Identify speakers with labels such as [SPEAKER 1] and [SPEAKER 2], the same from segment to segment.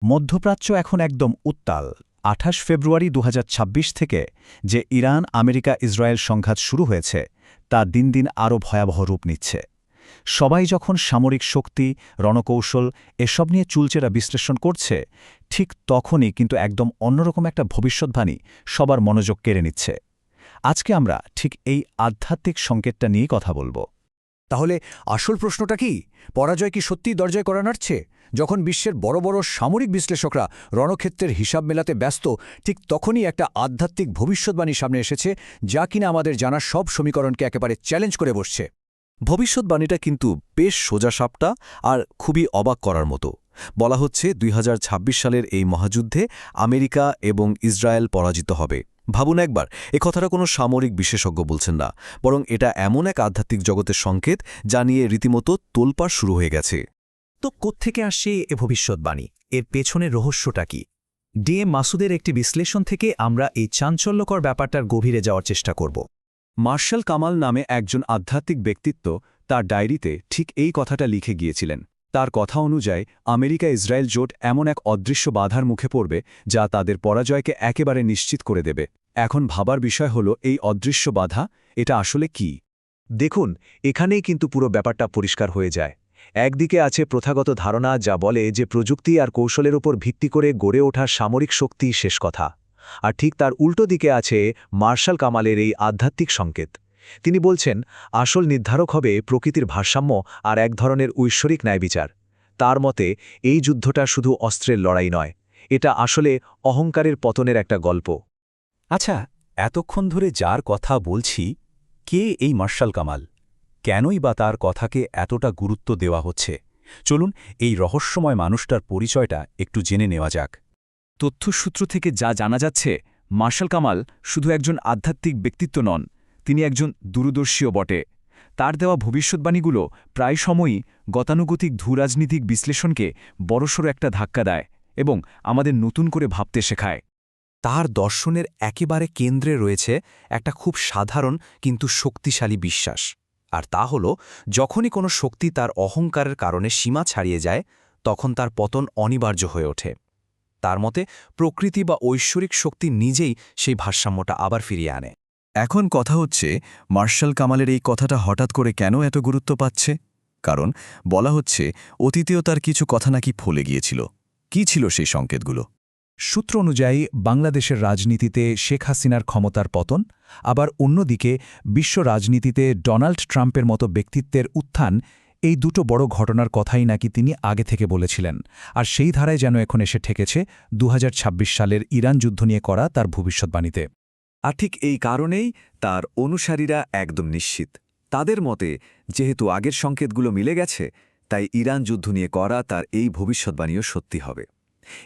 [SPEAKER 1] মধ্যপ্রাচ্য এখন একদম উত্তাল। ২৮ ফেব্রুয়ারি ২০২৬ থেকে যে ইরান আমেরিকা ইসরায়েল সংঘাত শুরু হয়েছে তা দিন দিন আরও ভয়াবহ রূপ নিচ্ছে। সবাই যখন সামরিক শক্তি, রণকৌশল এসব নিয়ে চুলচেরা বিশ্লেষণ করছে, ঠিক তখনই কিন্তু একদম অন্যরকম একটা ভবিষ্যদ্বাণী সবার মনোযোগ কেড়ে নিচ্ছে। আজকে আমরা ঠিক এই আধ্যাত্মিক সংকেতটা নিয়েই কথা বলবো।
[SPEAKER 2] তাহলে আসল প্রশ্নটা কি? পরাজয় কি সত্যিই দরজায় কড়া নাড়ছে? যখন বিশ্বের বড় বড় সামরিক বিশ্লেষকরা রণক্ষেত্রের হিসাব মেলাতে ব্যস্ত, ঠিক তখনই একটা আধ্যাত্মিক ভবিষ্যদ্বাণী সামনে এসেছে, যা কিনা আমাদের জানা সব সমীকরণকে একেবারে চ্যালেঞ্জ করে বসছে।
[SPEAKER 3] ভবিষ্যদ্বাণীটা কিন্তু বেশ সোজাসাপটা আর খুবই অবাক করার মতো। বলা হচ্ছে ২০২৬ সালের এই মহাযুদ্ধে আমেরিকা এবং ইসরায়েল পরাজিত হবে। ভাবুন একবার, এ কথাটা কোনো সামরিক বিশেষজ্ঞ বলছেন না, বরং এটা এমন এক আধ্যাত্মিক জগতের সংকেত যা নিয়ে রীতিমতো তোলপাড় শুরু হয়ে গেছে।
[SPEAKER 4] তো কোত্থেকে আসছে এ ভবিষ্যদ্বাণী? এর পেছনের রহস্যটা কি? ডিএম মাসুদের একটি বিশ্লেষণ থেকে আমরা এই চাঞ্চল্যকর ব্যাপারটার গভীরে যাওয়ার চেষ্টা করব।
[SPEAKER 1] মার্শাল কামাল নামে একজন আধ্যাত্মিক ব্যক্তিত্ব তার ডায়েরিতে ঠিক এই কথাটা লিখে গিয়েছিলেন। তার কথা অনুযায়ী আমেরিকা ইসরায়েল জোট এমন এক অদৃশ্য বাধার মুখে পড়বে যা তাদের পরাজয়কে একেবারে নিশ্চিত করে দেবে। এখন ভাবার বিষয় হল, এই অদৃশ্য বাধা এটা আসলে কি?
[SPEAKER 5] দেখুন, এখানেই কিন্তু পুরো ব্যাপারটা পরিষ্কার হয়ে যায়। একদিকে আছে প্রথাগত ধারণা যা বলে যে প্রযুক্তি আর কৌশলের উপর ভিত্তি করে গড়ে ওঠা সামরিক শক্তি শেষ কথা, আর ঠিক তার উল্টো দিকে আছে মার্শাল কামালের এই আধ্যাত্মিক সংকেত। তিনি বলছেন, আসল নির্ধারক হবে প্রকৃতির ভারসাম্য আর এক ধরনের ঐশ্বরিক ন্যায়বিচার। তার মতে এই যুদ্ধটা শুধু অস্ত্রের লড়াই নয়, এটা আসলে অহংকারের পতনের একটা গল্প।
[SPEAKER 1] আচ্ছা, এতক্ষণ ধরে যার কথা বলছি, কে এই মার্শাল কামাল? কেনই বা তার কথাকে এতটা গুরুত্ব দেওয়া হচ্ছে? চলুন এই রহস্যময় মানুষটার পরিচয়টা একটু জেনে নেওয়া যাক। তথ্যসূত্র থেকে যা জানা যাচ্ছে, মার্শাল কামাল শুধু একজন আধ্যাত্মিক ব্যক্তিত্ব নন, তিনি একজন দূরদর্শীও বটে। তার দেওয়া ভবিষ্যদ্বাণীগুলো প্রায় সময়ই গতানুগতিক ধূরাজনীতিক বিশ্লেষণকে বড়সড় একটা ধাক্কা দেয় এবং আমাদের নতুন করে ভাবতে শেখায়।
[SPEAKER 3] তার দর্শনের একেবারে কেন্দ্রে রয়েছে একটা খুব সাধারণ কিন্তু শক্তিশালী বিশ্বাস, আর তা হল, যখনই কোনো শক্তি তার অহংকারের কারণে সীমা ছাড়িয়ে যায়, তখন তার পতন অনিবার্য হয়ে ওঠে। তার মতে প্রকৃতি বা ঐশ্বরিক শক্তি নিজেই সেই ভারসাম্যটা আবার ফিরিয়ে আনে।
[SPEAKER 6] এখন কথা হচ্ছে, মার্শাল কামালের এই কথাটা হঠাৎ করে কেন এত গুরুত্ব পাচ্ছে? কারণ বলা হচ্ছে, অতীতেও তার কিছু কথা নাকি ফলে গিয়েছিল। কি ছিল সেই সংকেতগুলো?
[SPEAKER 4] সূত্র অনুযায়ী বাংলাদেশের রাজনীতিতে শেখ হাসিনার ক্ষমতার পতন, আবার অন্যদিকে বিশ্ব রাজনীতিতে ডোনাল্ড ট্রাম্পের মতো ব্যক্তিত্বের উত্থান, এই দুটো বড় ঘটনার কথাই নাকি তিনি আগে থেকে বলেছিলেন। আর সেই ধারায় যেন এখন এসে ঠেকেছে ২০২৬ সালের ইরান যুদ্ধ নিয়ে করা তার ভবিষ্যদ্বাণীতে।
[SPEAKER 5] আর ঠিক এই কারণেই তার অনুসারীরা একদম নিশ্চিত। তাদের মতে, যেহেতু আগের সংকেতগুলো মিলে গেছে, তাই ইরান যুদ্ধ নিয়ে করা তার এই ভবিষ্যদ্বাণীও সত্যি হবে।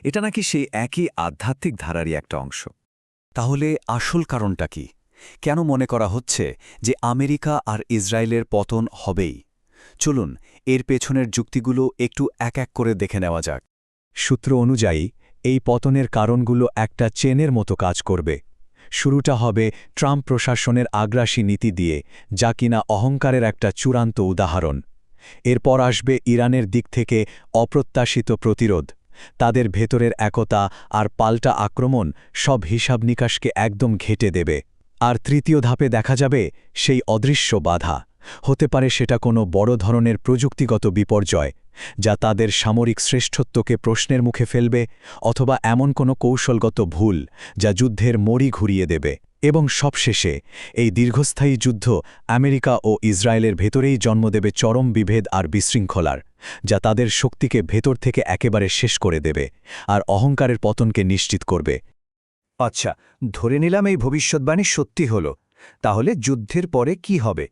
[SPEAKER 5] এটা নাকি সেই একই আধ্যাত্মিক ধারারই একটা অংশ।
[SPEAKER 1] তাহলে আসল কারণটা কি? কেন মনে করা হচ্ছে যে আমেরিকা আর ইসরায়েলের পতন হবেই? চলুন এর পেছনের যুক্তিগুলো একটু এক এক করে দেখে নেওয়া যাক। সূত্র অনুযায়ী এই পতনের কারণগুলো একটা চেনের মতো কাজ করবে। শুরুটা হবে ট্রাম্প প্রশাসনের আগ্রাসী নীতি দিয়ে, যা কিনা অহংকারের একটা চূড়ান্ত উদাহরণ। এরপর আসবে ইরানের দিক থেকে অপ্রত্যাশিত প্রতিরোধ। তাদের ভেতরের একতা আর পাল্টা আক্রমণ সব হিসাব নিকাশকে একদম ঘেঁটে দেবে। আর তৃতীয় ধাপে দেখা যাবে সেই অদৃশ্য বাধা। হতে পারে সেটা কোনো বড় ধরনের প্রযুক্তিগত বিপর্যয়, যা তাদের সামরিক শ্রেষ্ঠত্বকে প্রশ্নের মুখে ফেলবে, অথবা এমন কোনো কৌশলগত ভুল যা যুদ্ধের মড়ি ঘুরিয়ে দেবে। এবং সবশেষে এই দীর্ঘস্থায়ী যুদ্ধ আমেরিকা ও ইসরায়েলের ভেতরেই জন্ম দেবে চরম বিভেদ আর বিশৃঙ্খলার, যা তাদের শক্তিকে ভেতর থেকে একেবারে শেষ করে দেবে আর অহংকারের পতনকে নিশ্চিত করবে।
[SPEAKER 2] আচ্ছা, ধরে নিলাম এই ভবিষ্যদ্বাণী সত্যি হল। তাহলে যুদ্ধের পরে কি হবে?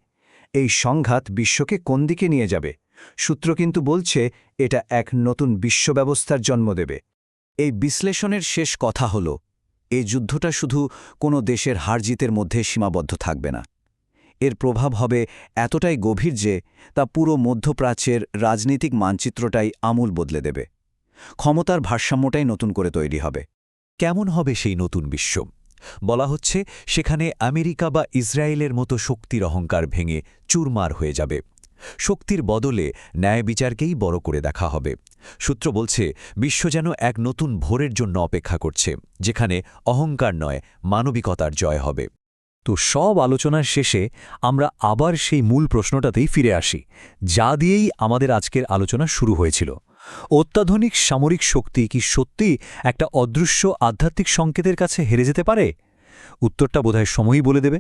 [SPEAKER 2] এই সংঘাত বিশ্বকে কোন দিকে নিয়ে যাবে? সূত্র কিন্তু বলছে এটা এক নতুন বিশ্বব্যবস্থার জন্ম দেবে। এই বিশ্লেষণের শেষ কথা হল, এই যুদ্ধটা শুধু কোনো দেশের হারজিতের মধ্যে সীমাবদ্ধ থাকবে না। এর প্রভাব হবে এতটাই গভীর যে তা পুরো মধ্যপ্রাচ্যের রাজনৈতিক মানচিত্রটাই আমূল বদলে দেবে। ক্ষমতার ভারসাম্যটাই নতুন করে তৈরি হবে।
[SPEAKER 3] কেমন হবে সেই নতুন বিশ্ব? বলা হচ্ছে, সেখানে আমেরিকা বা ইসরায়েলের মতো শক্তির অহংকার ভেঙে চুরমার হয়ে যাবে।
[SPEAKER 1] শক্তির বদলে ন্যায় বিচারকেই বড় করে দেখা হবে। সূত্র বলছে বিশ্ব যেন এক নতুন ভোরের জন্য অপেক্ষা করছে, যেখানে অহংকার নয়, মানবিকতার জয় হবে।
[SPEAKER 4] তো সব আলোচনার শেষে আমরা আবার সেই মূল প্রশ্নটাতেই ফিরে আসি, যা দিয়েই আমাদের আজকের আলোচনা শুরু হয়েছিল। অত্যাধুনিক সামরিক শক্তি কি সত্যি একটা অদৃশ্য আধ্যাত্মিক সংকেতের কাছে হেরে যেতে পারে? উত্তরটা বোধহয় সময়ই বলে দেবে।